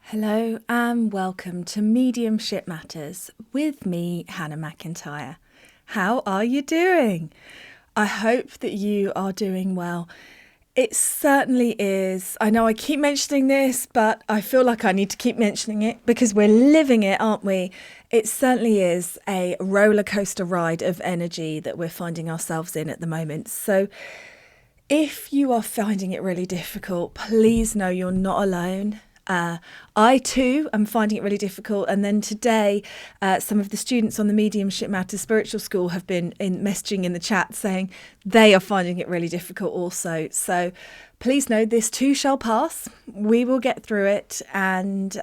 Hello and welcome to Mediumship Matters with me, Hannah McIntyre. How are you doing? I hope that you are doing well. It certainly is. I know I keep mentioning this, but I feel like I need to keep mentioning it because we're living it, aren't we? It certainly is a roller coaster ride of energy that we're finding ourselves in at the moment. So if you are finding it really difficult, please know you're not alone. I too am finding it really difficult. And then today, some of the students on the Mediumship Matters Spiritual School have been messaging in the chat saying they are finding it really difficult also. So please know this too shall pass. We will get through it. And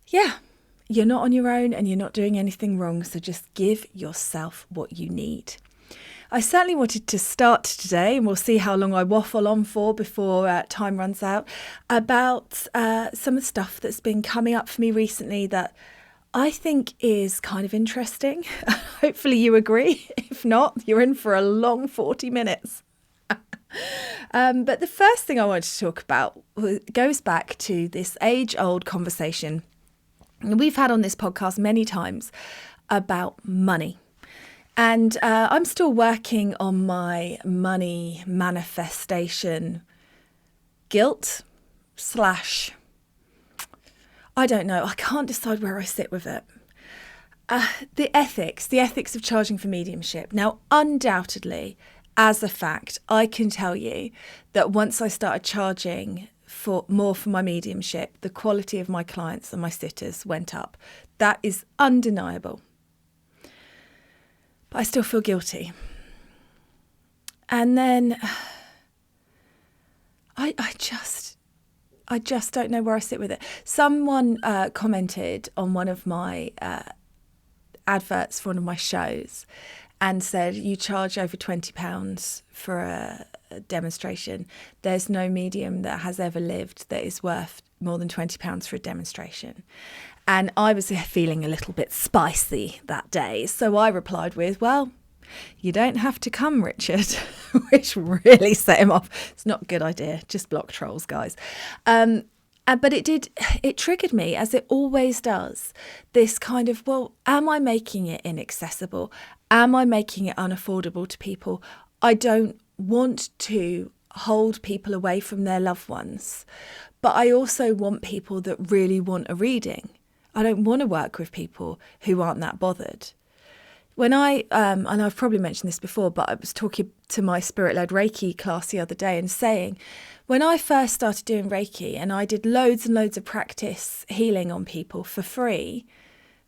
you're not on your own and you're not doing anything wrong. So just give yourself what you need. I certainly wanted to start today, and we'll see how long I waffle on for before time runs out, about some of the stuff that's been coming up for me recently that I think is kind of interesting. Hopefully you agree. If not, you're in for a long 40 minutes. But the first thing I wanted to talk about goes back to this age-old conversation we've had on this podcast many times about money. And I'm still working on my money manifestation guilt / I don't know. I can't decide where I sit with it. The ethics of charging for mediumship. Now, undoubtedly, as a fact, I can tell you that once I started charging for my mediumship, the quality of my clients and my sitters went up. That is undeniable. But I still feel guilty. And then I just don't know where I sit with it. Someone commented on one of my adverts for one of my shows and said, you charge over £20 for a demonstration. There's no medium that has ever lived that is worth more than £20 for a demonstration. And I was feeling a little bit spicy that day. So I replied with, well, you don't have to come, Richard, which really set him off. It's not a good idea. Just block trolls, guys. But it triggered me, as it always does, this kind of, well, am I making it inaccessible? Am I making it unaffordable to people? I don't want to hold people away from their loved ones, but I also want people that really want a reading. I don't want to work with people who aren't that bothered. When and I've probably mentioned this before, but I was talking to my spirit-led Reiki class the other day and saying, when I first started doing Reiki and I did loads and loads of practice healing on people for free,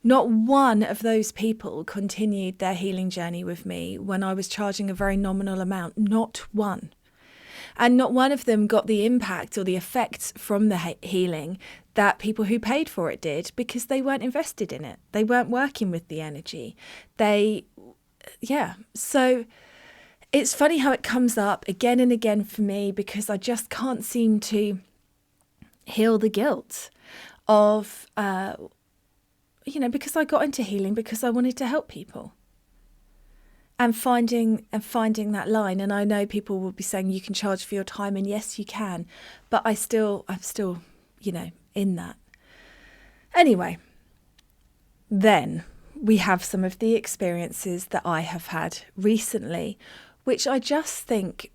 not one of those people continued their healing journey with me when I was charging a very nominal amount. Not one. And not one of them got the impact or the effects from the healing that people who paid for it did, because they weren't invested in it. They weren't working with the energy. So it's funny how it comes up again and again for me, because I just can't seem to heal the guilt of, because I got into healing because I wanted to help people. And finding that line. And I know people will be saying you can charge for your time, and yes, you can. But I'm still, in that. Anyway, then we have some of the experiences that I have had recently, which I just think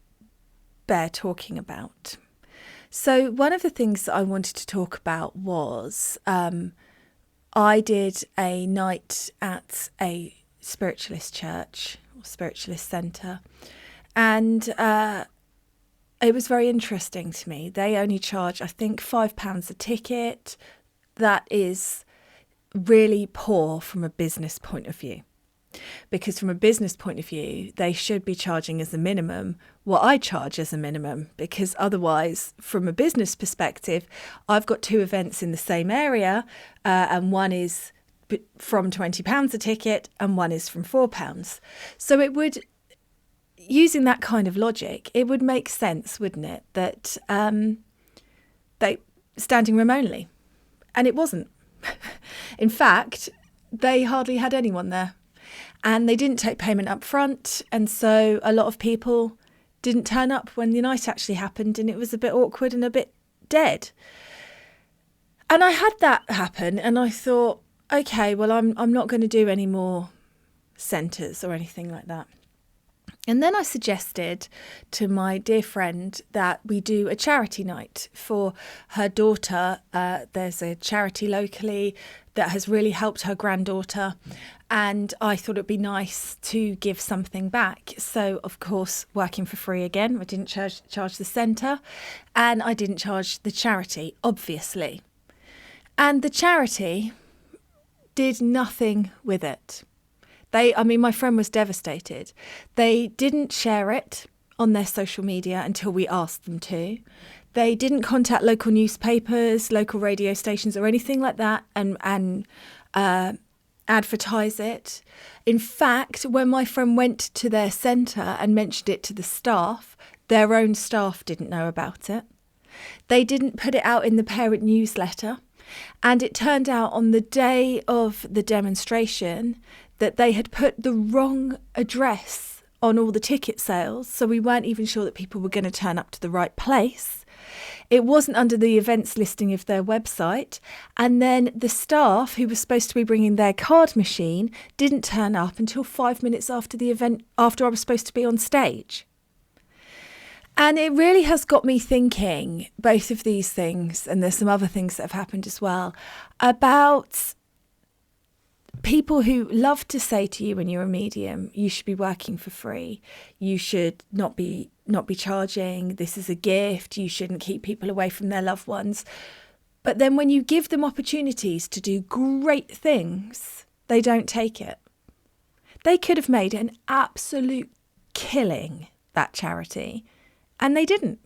bear talking about. So one of the things that I wanted to talk about was I did a night at a spiritualist church, spiritualist centre, and it was very interesting to me. They only charge, I think, £5 a ticket. That is really poor from a business point of view, because from a business point of view, they should be charging as a minimum what I charge as a minimum, because otherwise, from a business perspective, I've got two events in the same area, and one is from £20 a ticket and one is from £4. So it would, using that kind of logic, it would make sense, wouldn't it, that they standing room only. And it wasn't. In fact, they hardly had anyone there, and they didn't take payment up front. And so a lot of people didn't turn up when the night actually happened, and it was a bit awkward and a bit dead. And I had that happen, and I thought, okay, well, I'm not going to do any more centres or anything like that. And then I suggested to my dear friend that we do a charity night for her daughter. There's a charity locally that has really helped her granddaughter. And I thought it'd be nice to give something back. So, of course, working for free again. I didn't charge the centre, and I didn't charge the charity, obviously. And the charity did nothing with it. My friend was devastated. They didn't share it on their social media until we asked them to. They didn't contact local newspapers, local radio stations or anything like that and advertise it. In fact, when my friend went to their centre and mentioned it to the staff, their own staff didn't know about it. They didn't put it out in the parent newsletter. And it turned out on the day of the demonstration that they had put the wrong address on all the ticket sales. So we weren't even sure that people were going to turn up to the right place. It wasn't under the events listing of their website. And then the staff who was supposed to be bringing their card machine didn't turn up until 5 minutes after the event, after I was supposed to be on stage. And it really has got me thinking, both of these things, and there's some other things that have happened as well, about people who love to say to you when you're a medium, you should be working for free. You should not be charging. This is a gift. You shouldn't keep people away from their loved ones. But then when you give them opportunities to do great things, they don't take it. They could have made an absolute killing, that charity, and they didn't.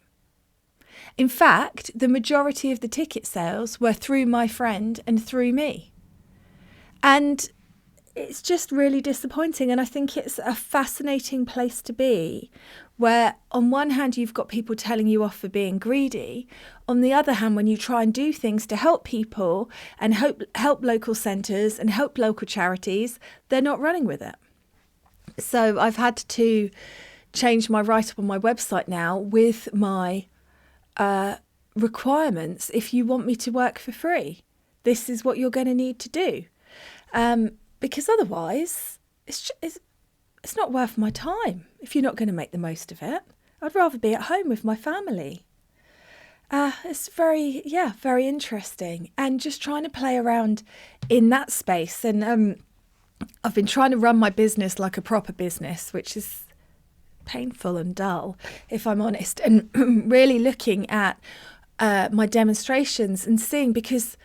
In fact, the majority of the ticket sales were through my friend and through me. And it's just really disappointing. And I think it's a fascinating place to be, where on one hand, you've got people telling you off for being greedy. On the other hand, when you try and do things to help people and help local centres and help local charities, they're not running with it. So I've had to change my write-up on my website now with my requirements. If you want me to work for free, this is what you're going to need to do. Because otherwise, it's not worth my time if you're not going to make the most of it. I'd rather be at home with my family. It's very interesting. And just trying to play around in that space. And I've been trying to run my business like a proper business, which is painful and dull, if I'm honest, and really looking at my demonstrations and seeing, because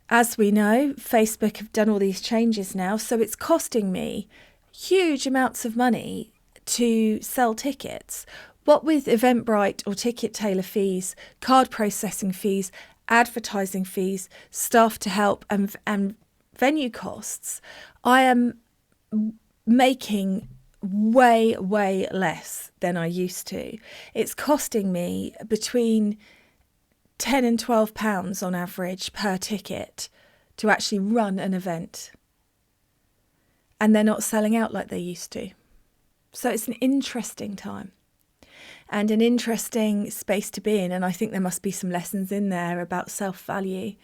as we know, Facebook have done all these changes now, so it's costing me huge amounts of money to sell tickets. What with Eventbrite or Ticket Tailor fees, card processing fees, advertising fees, staff to help and venue costs, I am making way less than I used to. It's costing me between £10 and £12 on average per ticket to actually run an event. And they're not selling out like they used to. So it's an interesting time and an interesting space to be in. And I think there must be some lessons in there about self-value,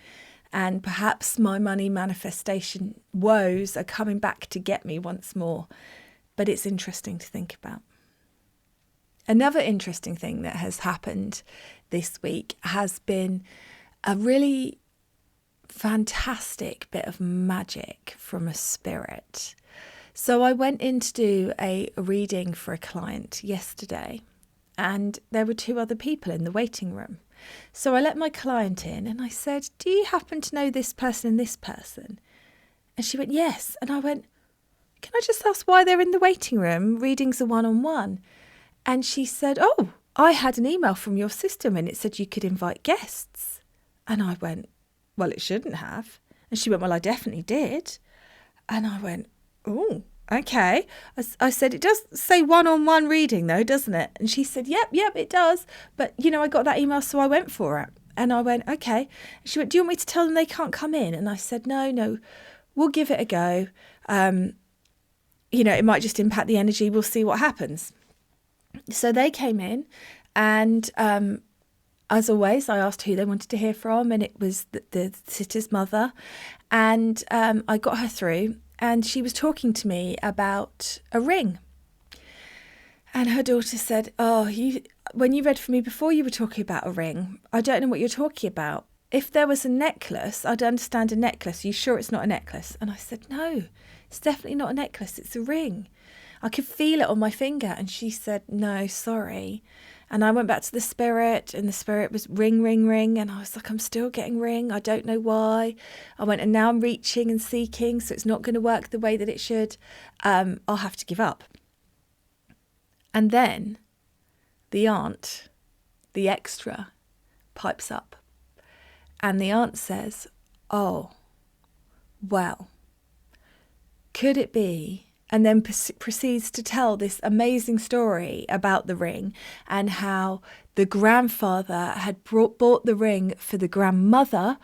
and perhaps my money manifestation woes are coming back to get me once more. But it's interesting to think about. Another interesting thing that has happened this week has been a really fantastic bit of magic from a spirit. So I went in to do a reading for a client yesterday, and there were 2 other people in the waiting room. So I let my client in and I said, "Do you happen to know this person and this person?" And she went, "Yes." And I went, "Can I just ask why they're in the waiting room? Readings are one-on-one." And she said, "Oh, I had an email from your system and it said you could invite guests." And I went, "Well, it shouldn't have." And she went, "Well, I definitely did." And I went, "Oh, okay." I said, "It does say one-on-one reading though, doesn't it?" And she said, yep, it does. But, I got that email, so I went for it. And I went, "Okay." And she went, "Do you want me to tell them they can't come in?" And I said, no, we'll give it a go. It might just impact the energy. We'll see what happens. So they came in, and as always, I asked who they wanted to hear from, and it was the sitter's mother. And I got her through, and she was talking to me about a ring. And her daughter said, when you read for me before, you were talking about a ring. I don't know what you're talking about. If there was a necklace, I'd understand a necklace. Are you sure it's not a necklace? And I said, no, it's definitely not a necklace. It's a ring. I could feel it on my finger. And she said, no, sorry. And I went back to the spirit, and the spirit was ring, ring, ring. And I was like, I'm still getting ring. I don't know why. I went, and now I'm reaching and seeking, so it's not going to work the way that it should. I'll have to give up. And then the aunt, the extra, pipes up. And the aunt says, oh, well, could it be? And then proceeds to tell this amazing story about the ring and how the grandfather had bought the ring for the grandmother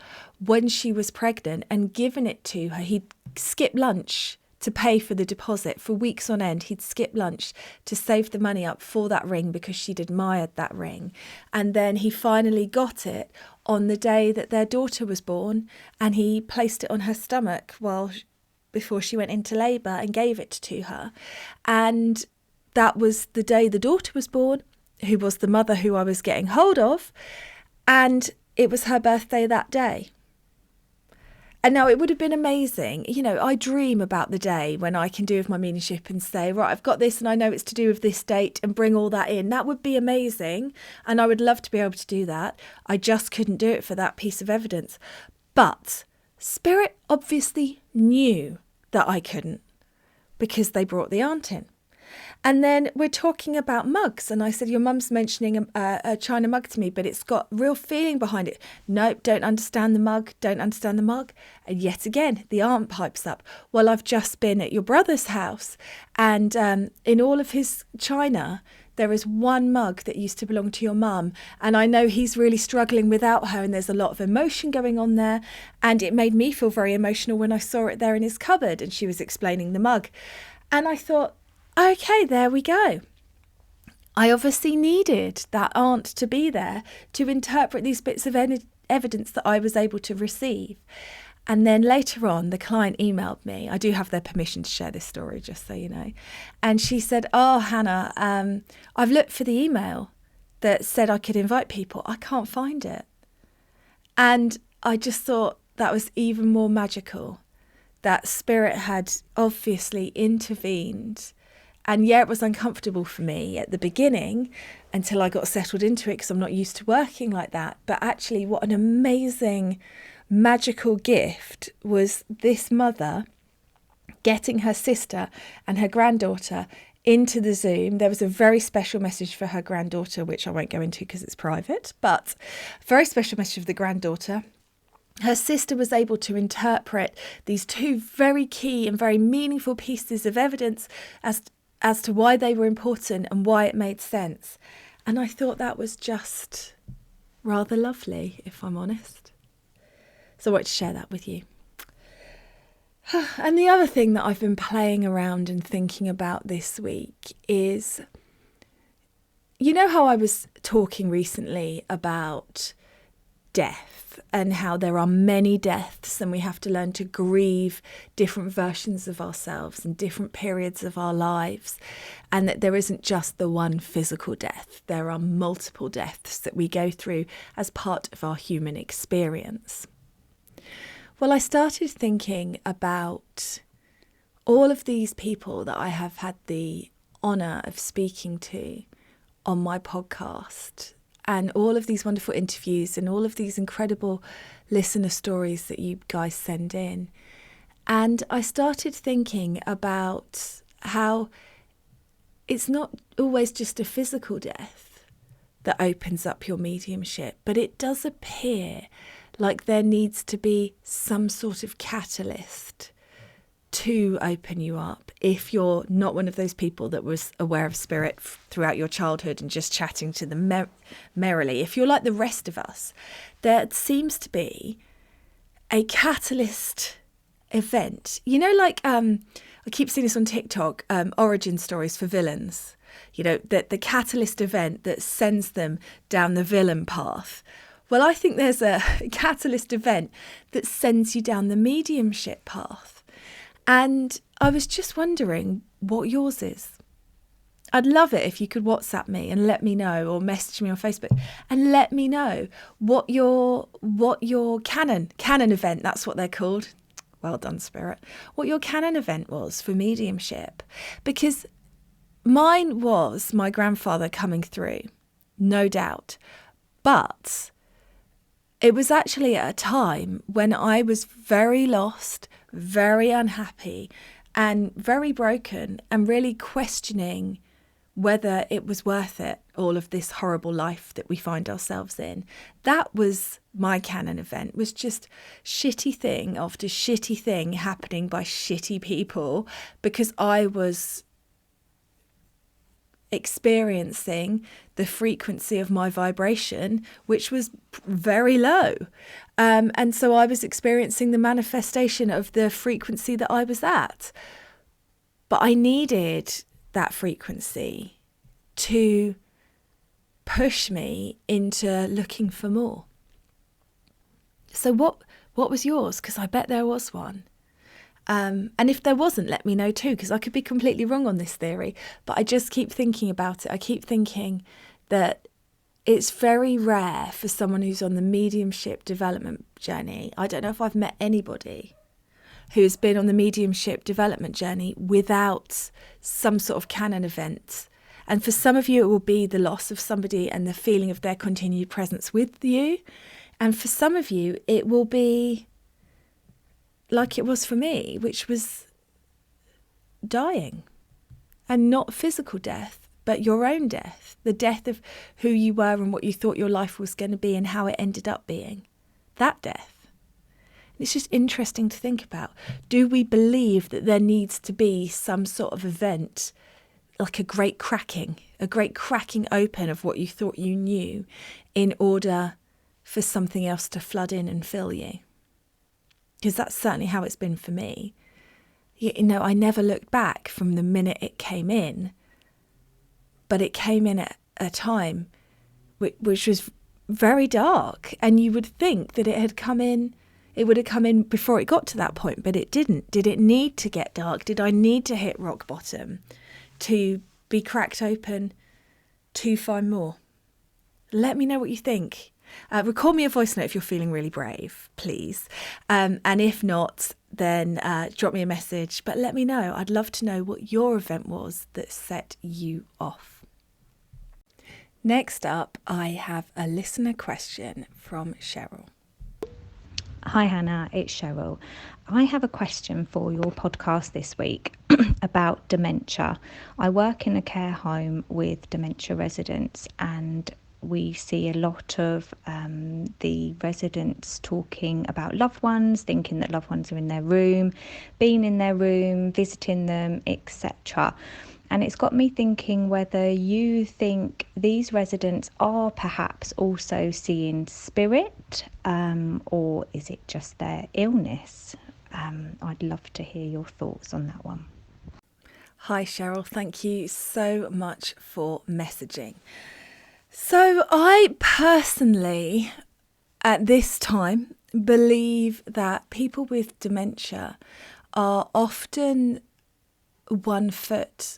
when she was pregnant and given it to her. He'd skipped lunch to pay for the deposit for weeks on end. He'd skip lunch to save the money up for that ring because she'd admired that ring. And then he finally got it on the day that their daughter was born, and he placed it on her stomach before she went into labour and gave it to her. And that was the day the daughter was born, who was the mother who I was getting hold of, and it was her birthday that day. And now it would have been amazing. You know, I dream about the day when I can do with my mediumship and say, right, I've got this and I know it's to do with this date, and bring all that in. That would be amazing. And I would love to be able to do that. I just couldn't do it for that piece of evidence. But Spirit obviously knew that I couldn't, because they brought the aunt in. And then we're talking about mugs. And I said, your mum's mentioning a China mug to me, but it's got real feeling behind it. Nope, don't understand the mug, don't understand the mug. And yet again, the aunt pipes up. Well, I've just been at your brother's house, and in all of his china, there is one mug that used to belong to your mum. And I know he's really struggling without her, and there's a lot of emotion going on there. And it made me feel very emotional when I saw it there in his cupboard. And she was explaining the mug. And I thought, okay, there we go. I obviously needed that aunt to be there to interpret these bits of evidence that I was able to receive. And then later on, the client emailed me. I do have their permission to share this story, just so you know. And she said, oh, Hannah, I've looked for the email that said I could invite people. I can't find it. And I just thought that was even more magical, that Spirit had obviously intervened. And yeah, it was uncomfortable for me at the beginning until I got settled into it, because I'm not used to working like that. But actually, what an amazing, magical gift was this mother getting her sister and her granddaughter into the Zoom. There was a very special message for her granddaughter, which I won't go into because it's private, but a very special message for the granddaughter. Her sister was able to interpret these two very key and very meaningful pieces of evidence as to why they were important and why it made sense. And I thought that was just rather lovely, if I'm honest. So I wanted to share that with you. And the other thing that I've been playing around and thinking about this week is, you know how I was talking recently about death and how there are many deaths, and we have to learn to grieve different versions of ourselves and different periods of our lives, and that there isn't just the one physical death. There are multiple deaths that we go through as part of our human experience. Well, I started thinking about all of these people that I have had the honour of speaking to on my podcast, and all of these wonderful interviews and all of these incredible listener stories that you guys send in. And I started thinking about how it's not always just a physical death that opens up your mediumship, but it does appear like there needs to be some sort of catalyst to open you up if you're not one of those people that was aware of Spirit throughout your childhood and just chatting to them merrily. If you're like the rest of us, there seems to be a catalyst event. You know, like I keep seeing this on TikTok, origin stories for villains. the catalyst event that sends them down the villain path. Well, I think there's a catalyst event that sends you down the mediumship path. And I was just wondering what yours is. I'd love it if you could WhatsApp me and let me know, or message me on Facebook and let me know what your Canon event, that's what they're called. Well done, Spirit. What your Canon event was for mediumship. Because mine was my grandfather coming through, no doubt. But it was actually at a time when I was very lost, very unhappy, and very broken, and really questioning whether it was worth it, all of this horrible life that we find ourselves in. That was my Canon event, was just shitty thing after shitty thing happening by shitty people, because I was experiencing the frequency of my vibration, which was very low. And so I was experiencing the manifestation of the frequency that I was at. But I needed that frequency to push me into looking for more. So what was yours? Because I bet there was one. And if there wasn't, let me know too, because I could be completely wrong on this theory. But I just keep thinking about it. I keep thinking that it's very rare for someone who's on the mediumship development journey. I don't know if I've met anybody who's been on the mediumship development journey without some sort of Canon event. And for some of you, it will be the loss of somebody and the feeling of their continued presence with you. And for some of you, it will be like it was for me, which was dying. And not physical death, but your own death. The death of who you were and what you thought your life was going to be and how it ended up being. That death. It's just interesting to think about. Do we believe that there needs to be some sort of event, like a great cracking open of what you thought you knew, in order for something else to flood in and fill you? Because that's certainly how it's been for me. I never looked back from the minute it came in, but it came in at a time which was very dark, and you would think that it would have come in before it got to that point, but it didn't. Did it need to get dark? Did I need to hit rock bottom to be cracked open to find more? Let me know what you think. Record me a voice note if you're feeling really brave, please. And if not, then drop me a message. But let me know. I'd love to know what your event was that set you off. Next up, I have a listener question from Cheryl. Hi Hannah, it's Cheryl. I have a question for your podcast this week about dementia. I work in a care home with dementia residents, and we see a lot of the residents talking about loved ones, thinking that loved ones are in their room, being in their room, visiting them, etc. And it's got me thinking whether you think these residents are perhaps also seeing spirit, or is it just their illness? I'd love to hear your thoughts on that one. Hi Cheryl, thank you so much for messaging. So I personally, at this time, believe that people with dementia are often 1 foot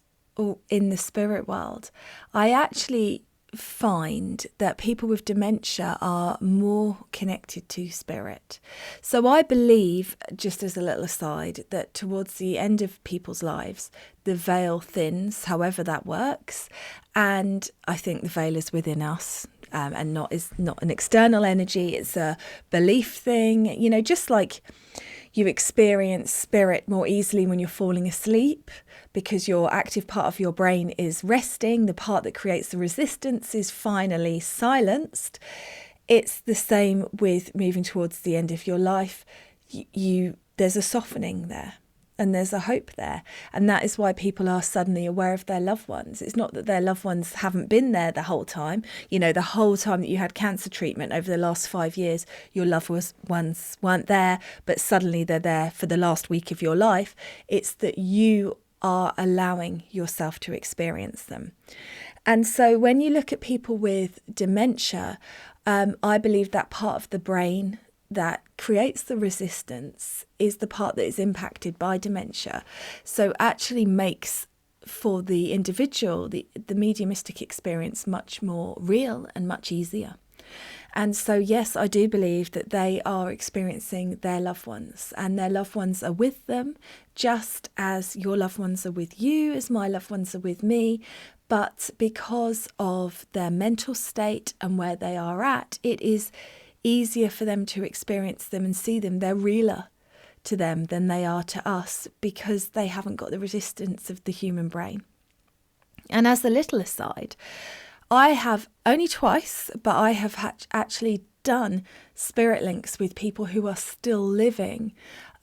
in the spirit world. I actually find that people with dementia are more connected to spirit. So I believe, just as a little aside, that towards the end of people's lives, the veil thins, however that works. And I think the veil is within us, and is not an external energy. It's a belief thing, just like you experience spirit more easily when you're falling asleep, because your active part of your brain is resting. The part that creates the resistance is finally silenced. It's the same with moving towards the end of your life. There's a softening there, and there's a hope there. And that is why people are suddenly aware of their loved ones. It's not that their loved ones haven't been there the whole time. The whole time that you had cancer treatment over the last 5 years, your loved ones weren't there, but suddenly they're there for the last week of your life. It's that you are allowing yourself to experience them. And so when you look at people with dementia, I believe that part of the brain that creates the resistance is the part that is impacted by dementia. So actually makes for the individual, the mediumistic experience much more real and much easier. And so, yes, I do believe that they are experiencing their loved ones, and their loved ones are with them, just as your loved ones are with you, as my loved ones are with me. But because of their mental state and where they are at, it is easier for them to experience them and see them. They're realer to them than they are to us, because they haven't got the resistance of the human brain. And as a little aside, I have only twice, but I have actually done spirit links with people who are still living,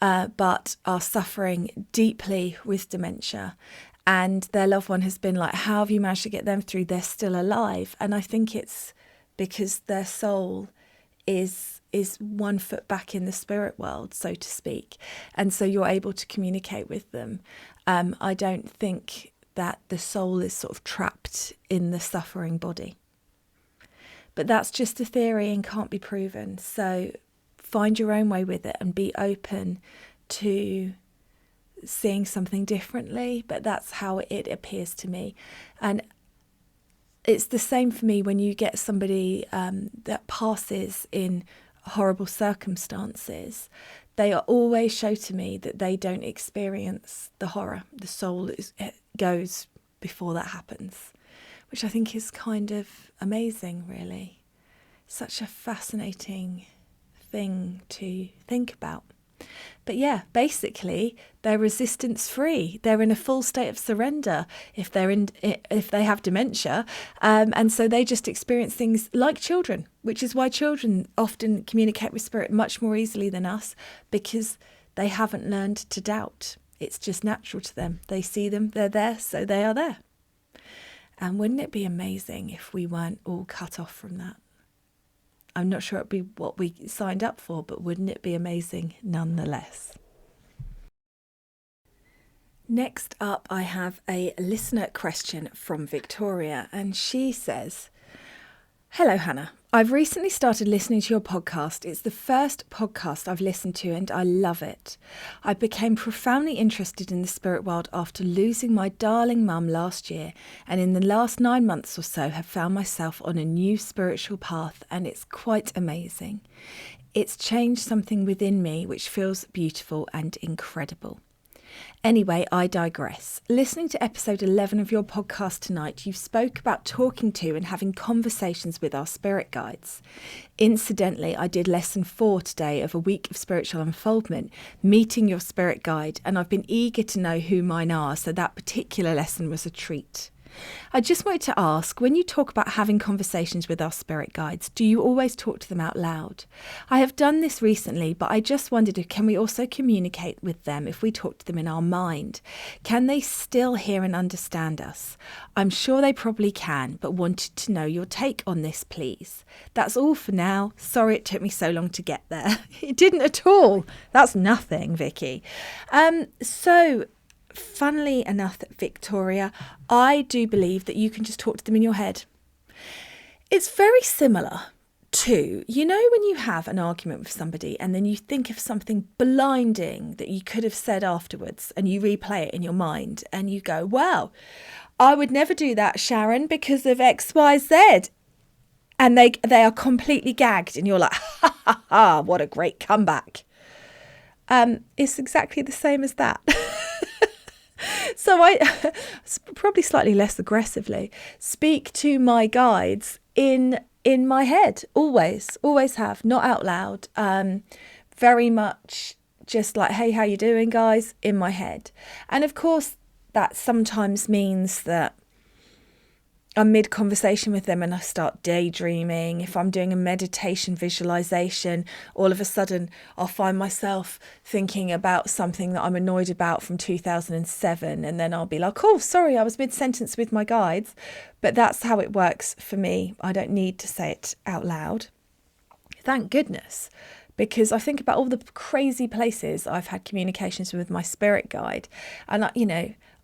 but are suffering deeply with dementia. And their loved one has been like, how have you managed to get them through? They're still alive. And I think it's because their soul is 1 foot back in the spirit world, so to speak. And so you're able to communicate with them. I don't think that the soul is sort of trapped in the suffering body. But that's just a theory and can't be proven. So find your own way with it and be open to seeing something differently. But that's how it appears to me. And it's the same for me when you get somebody that passes in horrible circumstances. They always show to me that they don't experience the horror. The soul goes before that happens, which I think is kind of amazing, really. Such a fascinating thing to think about. But yeah, basically, they're resistance free. They're in a full state of surrender if they have dementia, and so they just experience things like children, which is why children often communicate with spirit much more easily than us, because they haven't learned to doubt. It's just natural to them. They see them, they're there, so they are there. And wouldn't it be amazing if we weren't all cut off from that? I'm not sure it'd be what we signed up for, but wouldn't it be amazing nonetheless? Next up, I have a listener question from Victoria, and she says, "Hello, Hannah. I've recently started listening to your podcast. It's the first podcast I've listened to and I love it. I became profoundly interested in the spirit world after losing my darling mum last year, and in the last 9 months or so have found myself on a new spiritual path, and it's quite amazing. It's changed something within me which feels beautiful and incredible. Anyway, I digress. Listening to episode 11 of your podcast tonight, you spoke about talking to and having conversations with our spirit guides. Incidentally, I did lesson 4 today of a week of spiritual unfoldment, meeting your spirit guide, and I've been eager to know who mine are, so that particular lesson was a treat. I just wanted to ask, when you talk about having conversations with our spirit guides, do you always talk to them out loud? I have done this recently, but I just wondered, can we also communicate with them if we talk to them in our mind? Can they still hear and understand us? I'm sure they probably can, but wanted to know your take on this, please. That's all for now. Sorry it took me so long to get there." It didn't at all. That's nothing, Vicky. Funnily enough, Victoria, I do believe that you can just talk to them in your head. It's very similar to, when you have an argument with somebody and then you think of something blinding that you could have said afterwards and you replay it in your mind and you go, "Wow, I would never do that, Sharon, because of X, Y, Z." And they are completely gagged and you're like, "Ha ha ha, what a great comeback." It's exactly the same as that. So I probably slightly less aggressively speak to my guides in my head, always have, not out loud, very much just like, "Hey, how you doing, guys?" in my head. And of course that sometimes means that I'm mid-conversation with them and I start daydreaming. If I'm doing a meditation visualization, all of a sudden I'll find myself thinking about something that I'm annoyed about from 2007, and then I'll be like, "Oh, sorry, I was mid-sentence with my guides." But that's how it works for me. I don't need to say it out loud. Thank goodness, because I think about all the crazy places I've had communications with my spirit guide, and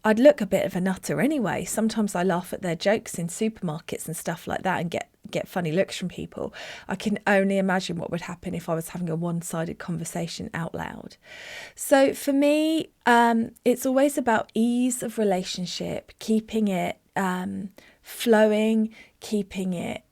I'd look a bit of a nutter anyway. Sometimes I laugh at their jokes in supermarkets and stuff like that and get funny looks from people. I can only imagine what would happen if I was having a one-sided conversation out loud. So for me, it's always about ease of relationship, keeping it flowing, keeping it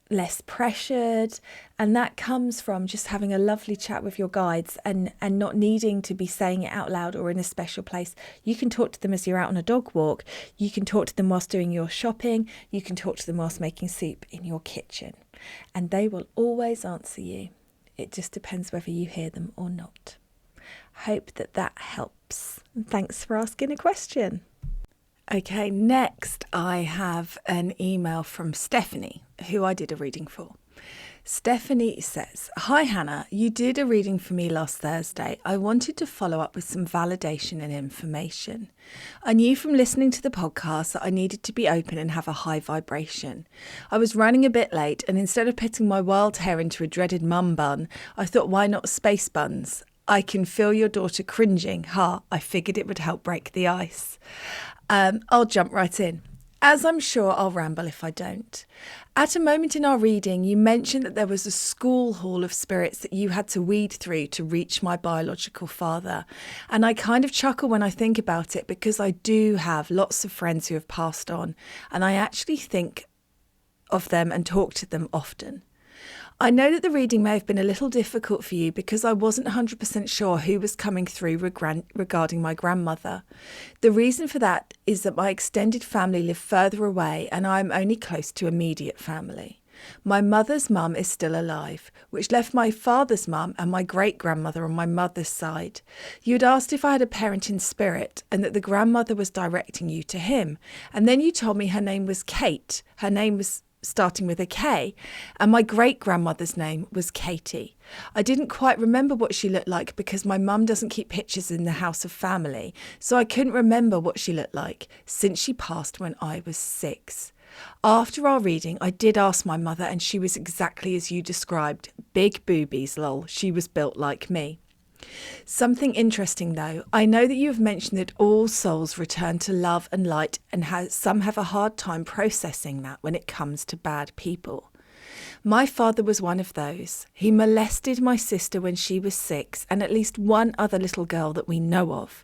less pressured, and that comes from just having a lovely chat with your guides and not needing to be saying it out loud or in a special place. You can talk to them as you're out on a dog walk, you can talk to them whilst doing your shopping, you can talk to them whilst making soup in your kitchen, and they will always answer you. It just depends whether you hear them or not. Hope that helps, and thanks for asking a question. Okay, next I have an email from Stephanie, who I did a reading for. Stephanie says, "Hi Hannah, you did a reading for me last Thursday. I wanted to follow up with some validation and information. I knew from listening to the podcast that I needed to be open and have a high vibration. I was running a bit late, and instead of putting my wild hair into a dreaded mum bun, I thought, why not space buns? I can feel your daughter cringing. I figured it would help break the ice." I'll jump right in, as I'm sure I'll ramble if I don't. At a moment in our reading, you mentioned that there was a school hall of spirits that you had to weed through to reach my biological father. And I kind of chuckle when I think about it, because I do have lots of friends who have passed on, and I actually think of them and talk to them often. I know that the reading may have been a little difficult for you because I wasn't 100% sure who was coming through regarding my grandmother. The reason for that is that my extended family live further away and I'm only close to immediate family. My mother's mum is still alive, which left my father's mum and my great-grandmother on my mother's side. You had asked if I had a parent in spirit and that the grandmother was directing you to him. And then you told me her name was Kate. Her name was starting with a K, and my great-grandmother's name was Katie. I didn't quite remember what she looked like because my mum doesn't keep pictures in the house of family, so I couldn't remember what she looked like since she passed when I was 6. After our reading, I did ask my mother, and she was exactly as you described. Big boobies, lol. She was built like me. Something interesting though, I know that you have mentioned that all souls return to love and light, and some have a hard time processing that when it comes to bad people. My father was one of those. He molested my sister when she was 6 and at least one other little girl that we know of.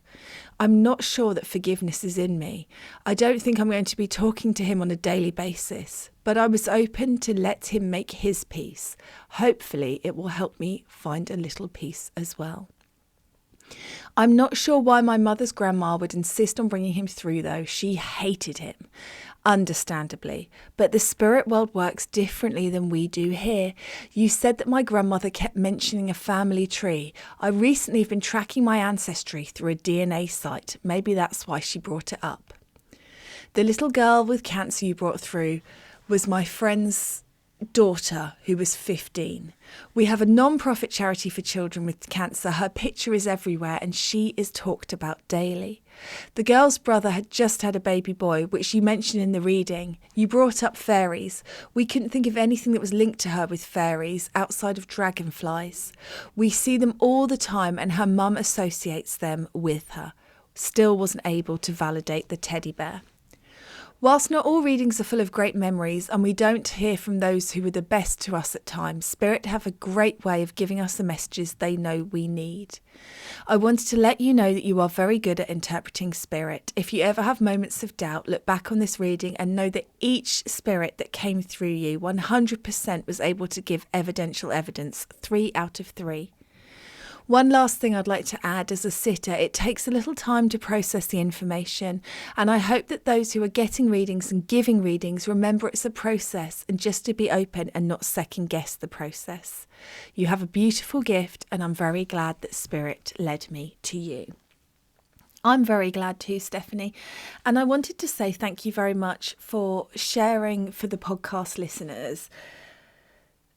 I'm not sure that forgiveness is in me. I don't think I'm going to be talking to him on a daily basis, but I was open to let him make his peace. Hopefully it will help me find a little peace as well. I'm not sure why my mother's grandma would insist on bringing him through though. She hated him, understandably, but the spirit world works differently than we do here. You said that my grandmother kept mentioning a family tree. I recently have been tracking my ancestry through a DNA site. Maybe that's why she brought it up. The little girl with cancer you brought through was my friend's daughter who was 15. We have a non-profit charity for children with cancer. Her picture is everywhere and she is talked about daily. The girl's brother had just had a baby boy, which you mentioned in the reading. You brought up fairies. We couldn't think of anything that was linked to her with fairies outside of dragonflies. We see them all the time and her mum associates them with her. Still wasn't able to validate the teddy bear. Whilst not all readings are full of great memories and we don't hear from those who were the best to us at times, Spirit have a great way of giving us the messages they know we need. I wanted to let you know that you are very good at interpreting spirit. If you ever have moments of doubt, look back on this reading and know that each spirit that came through you 100% was able to give evidential evidence, 3 out of 3. One last thing I'd like to add, as a sitter, it takes a little time to process the information, and I hope that those who are getting readings and giving readings remember it's a process and just to be open and not second guess the process. You have a beautiful gift and I'm very glad that Spirit led me to you. I'm very glad too, Stephanie, and I wanted to say thank you very much for sharing for the podcast listeners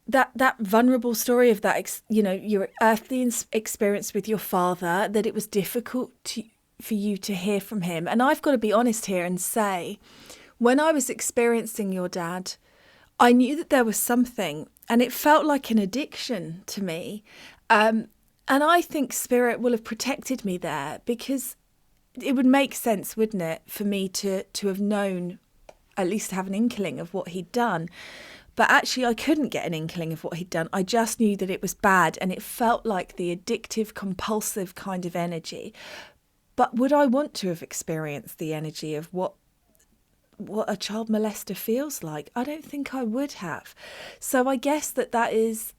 that vulnerable story of that, your earthly experience with your father, that it was difficult for you to hear from him. And I've got to be honest here and say, when I was experiencing your dad, I knew that there was something, and it felt like an addiction to me. And I think Spirit will have protected me there, because it would make sense, wouldn't it, for me to have known, at least have an inkling of what he'd done. But actually, I couldn't get an inkling of what he'd done. I just knew that it was bad, and it felt like the addictive, compulsive kind of energy. But would I want to have experienced the energy of what a child molester feels like? I don't think I would have. So I guess that is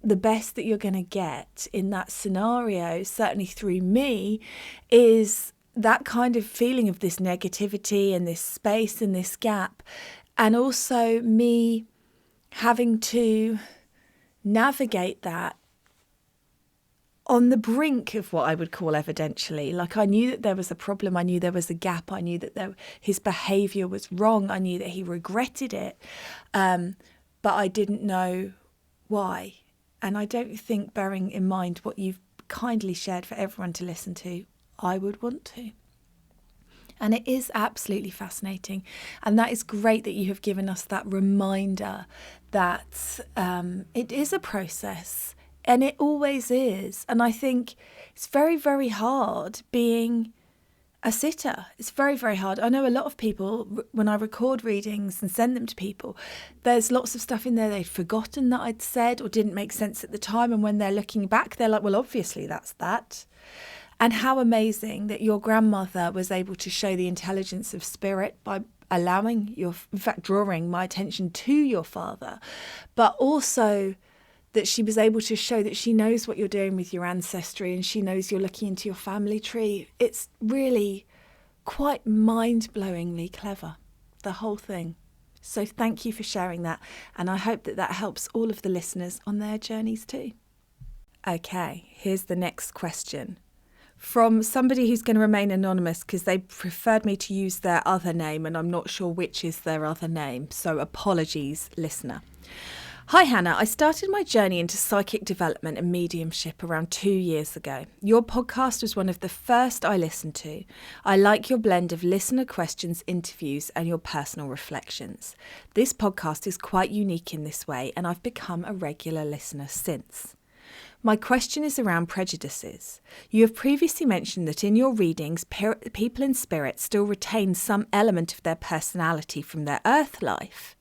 the best that you're going to get in that scenario, certainly through me, is that kind of feeling of this negativity and this space and this gap, and also me having to navigate that on the brink of what I would call evidentially. Like, I knew that there was a problem, I knew there was a gap, I knew that his behaviour was wrong, I knew that he regretted it, but I didn't know why. And I don't think, bearing in mind what you've kindly shared for everyone to listen to, I would want to. And it is absolutely fascinating. And that is great that you have given us that reminder that it is a process, and it always is. And I think it's very, very hard being a sitter. It's very, very hard. I know a lot of people, when I record readings and send them to people, there's lots of stuff in there they'd forgotten that I'd said or didn't make sense at the time. And when they're looking back, they're like, well, obviously that's that. And how amazing that your grandmother was able to show the intelligence of spirit by allowing in fact, drawing my attention to your father, but also that she was able to show that she knows what you're doing with your ancestry and she knows you're looking into your family tree. It's really quite mind-blowingly clever, the whole thing. So thank you for sharing that. And I hope that helps all of the listeners on their journeys too. Okay, here's the next question. From somebody who's going to remain anonymous because they preferred me to use their other name and I'm not sure which is their other name. So apologies, listener. Hi Hannah, I started my journey into psychic development and mediumship around 2 years ago. Your podcast was one of the first I listened to. I like your blend of listener questions, interviews and your personal reflections. This podcast is quite unique in this way and I've become a regular listener since. My question is around prejudices. You have previously mentioned that in your readings, people in spirit still retain some element of their personality from their earth life.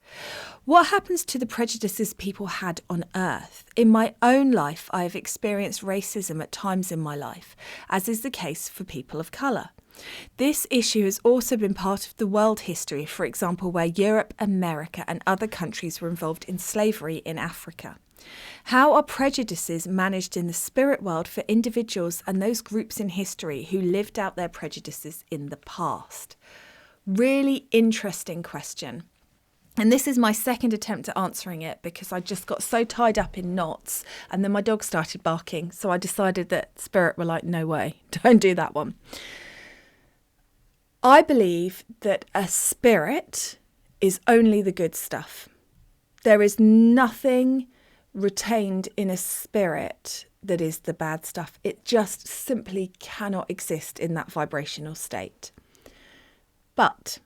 What happens to the prejudices people had on earth? In my own life, I have experienced racism at times in my life, as is the case for people of colour. This issue has also been part of the world history, for example, where Europe, America and other countries were involved in slavery in Africa. How are prejudices managed in the spirit world for individuals and those groups in history who lived out their prejudices in the past? Really interesting question. And this is my second attempt at answering it because I just got so tied up in knots and then my dog started barking. So I decided that spirit were like, no way, don't do that one. I believe that a spirit is only the good stuff. There is nothing retained in a spirit that is the bad stuff. It just simply cannot exist in that vibrational state. But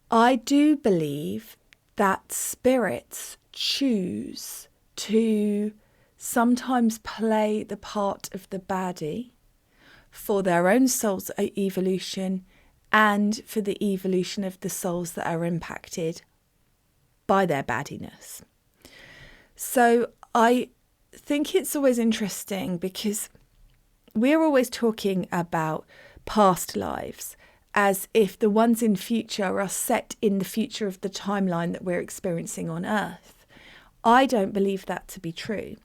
I do believe that spirits choose to sometimes play the part of the baddie for their own soul's evolution and for the evolution of the souls that are impacted by their baddiness. So I think it's always interesting because we're always talking about past lives as if the ones in future are set in the future of the timeline that we're experiencing on Earth. I don't believe that to be true.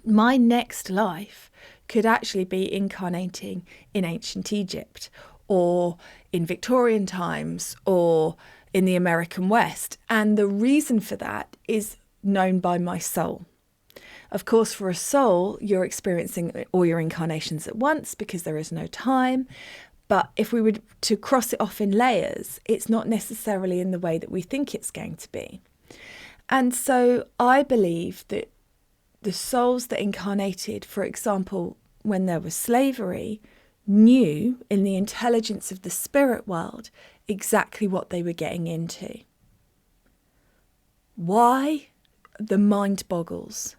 My next life could actually be incarnating in ancient Egypt or in Victorian times or in the American West. And the reason for that is known by my soul. Of course, for a soul, you're experiencing all your incarnations at once because there is no time. But if we were to cross it off in layers, it's not necessarily in the way that we think it's going to be. And so I believe that the souls that incarnated, for example, when there was slavery, knew in the intelligence of the spirit world exactly what they were getting into. Why? The mind boggles.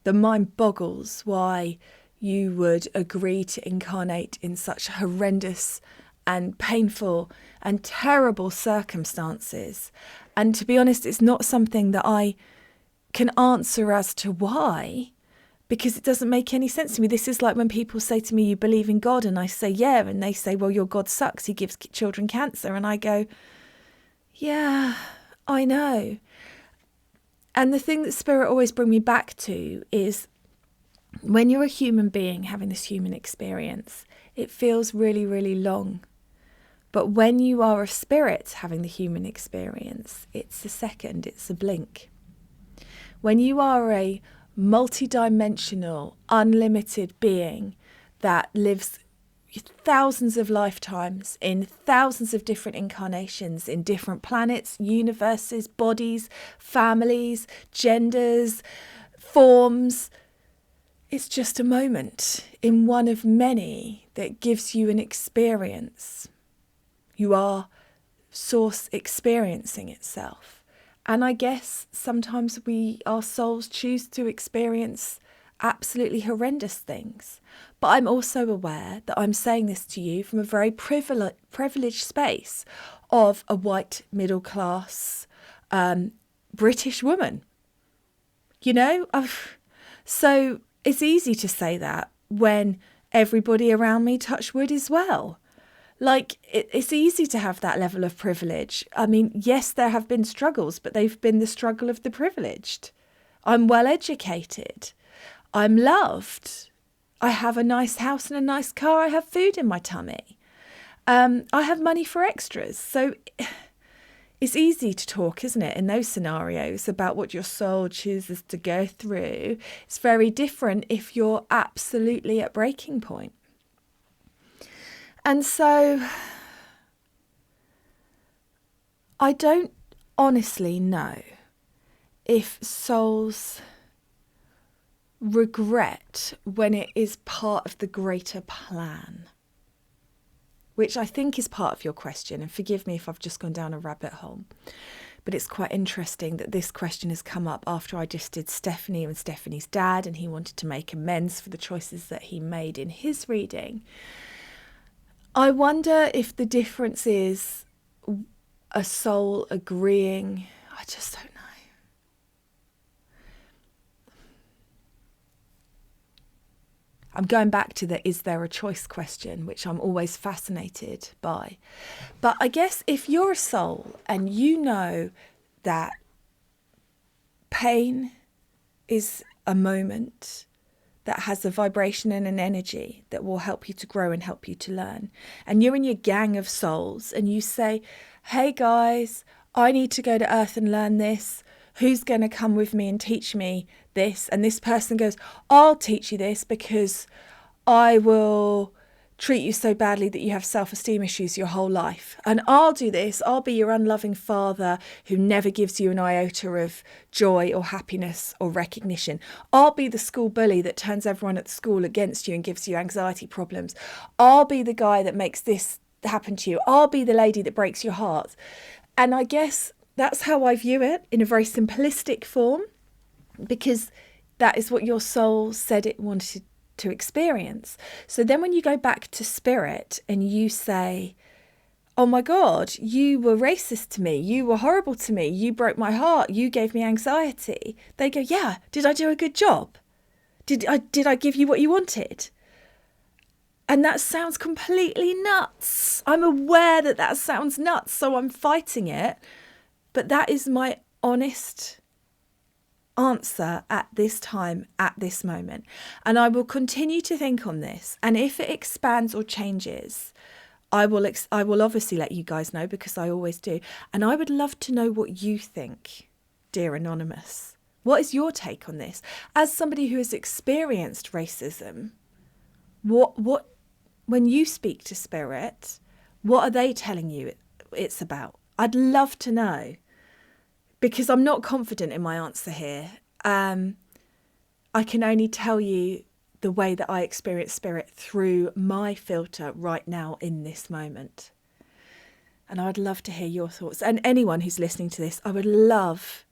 The mind boggles why you would agree to incarnate in such horrendous and painful and terrible circumstances. And to be honest, it's not something that I can answer as to why, because it doesn't make any sense to me. This is like when people say to me, you believe in God? And I say, yeah. And they say, well, your God sucks. He gives children cancer. And I go, yeah, I know. And the thing that Spirit always bring me back to is when you're a human being having this human experience, it feels really, really long. But when you are a spirit having the human experience, it's a second, it's a blink. When you are a multidimensional, unlimited being that lives thousands of lifetimes in thousands of different incarnations in different planets, universes, bodies, families, genders, forms, it's just a moment in one of many that gives you an experience. You are source experiencing itself. And I guess sometimes our souls choose to experience absolutely horrendous things. But I'm also aware that I'm saying this to you from a very privileged space of a white middle class British woman. You know, so it's easy to say that when everybody around me, touch wood, as well. Like, it's easy to have that level of privilege. I mean, yes, there have been struggles, but they've been the struggle of the privileged. I'm well educated. I'm loved. I have a nice house and a nice car. I have food in my tummy. I have money for extras. So it's easy to talk, isn't it, in those scenarios about what your soul chooses to go through. It's very different if you're absolutely at breaking point. And so I don't honestly know if souls regret when it is part of the greater plan, which I think is part of your question. And forgive me if I've just gone down a rabbit hole, but it's quite interesting that this question has come up after I just did Stephanie and Stephanie's dad, and he wanted to make amends for the choices that he made in his reading. I wonder if the difference is a soul agreeing. I just don't know. I'm going back to the is there a choice question, which I'm always fascinated by. But I guess if you're a soul and you know that pain is a moment that has a vibration and an energy that will help you to grow and help you to learn, and you're in your gang of souls and you say, hey guys, I need to go to Earth and learn this. Who's going to come with me and teach me this? And this person goes, I'll teach you this because I will treat you so badly that you have self-esteem issues your whole life. And I'll do this. I'll be your unloving father who never gives you an iota of joy or happiness or recognition. I'll be the school bully that turns everyone at the school against you and gives you anxiety problems. I'll be the guy that makes this happen to you. I'll be the lady that breaks your heart. And I guess that's how I view it in a very simplistic form, because that is what your soul said it wanted to experience. So then when you go back to spirit and you say, oh my God, you were racist to me, you were horrible to me, you broke my heart, you gave me anxiety, they go, yeah, did I do a good job? Did I give you what you wanted? And that sounds completely nuts. I'm aware that that sounds nuts, so I'm fighting it. But that is my honest answer at this time, at this moment. And I will continue to think on this. And if it expands or changes, I will obviously let you guys know, because I always do. And I would love to know what you think, dear Anonymous. What is your take on this? As somebody who has experienced racism, what when you speak to spirit, what are they telling you it's about? I'd love to know, because I'm not confident in my answer here. I can only tell you the way that I experience spirit through my filter right now in this moment. And I'd love to hear your thoughts. And anyone who's listening to this, I would love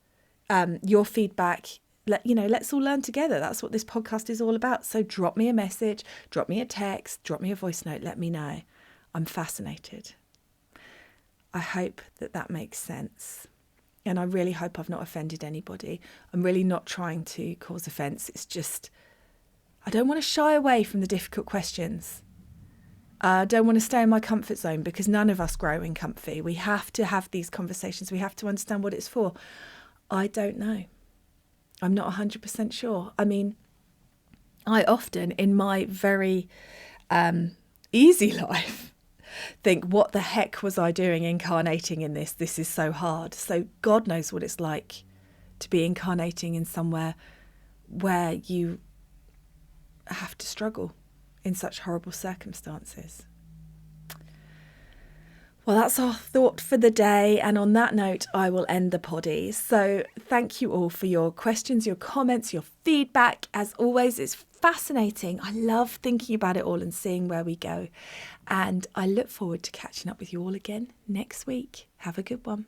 your feedback, let's all learn together. That's what this podcast is all about. So drop me a message, drop me a text, drop me a voice note. Let me know. I'm fascinated. I hope that makes sense. And I really hope I've not offended anybody. I'm really not trying to cause offence. It's just, I don't want to shy away from the difficult questions. I don't want to stay in my comfort zone, because none of us grow in comfy. We have to have these conversations. We have to understand what it's for. I don't know. I'm not 100% sure. I mean, I often, in my very easy life, think, what the heck was I doing incarnating in this? This is so hard. So God knows what it's like to be incarnating in somewhere where you have to struggle in such horrible circumstances. Well, that's our thought for the day. And on that note, I will end the poddy. So thank you all for your questions, your comments, your feedback. As always, it's fascinating. I love thinking about it all and seeing where we go. And I look forward to catching up with you all again next week. Have a good one.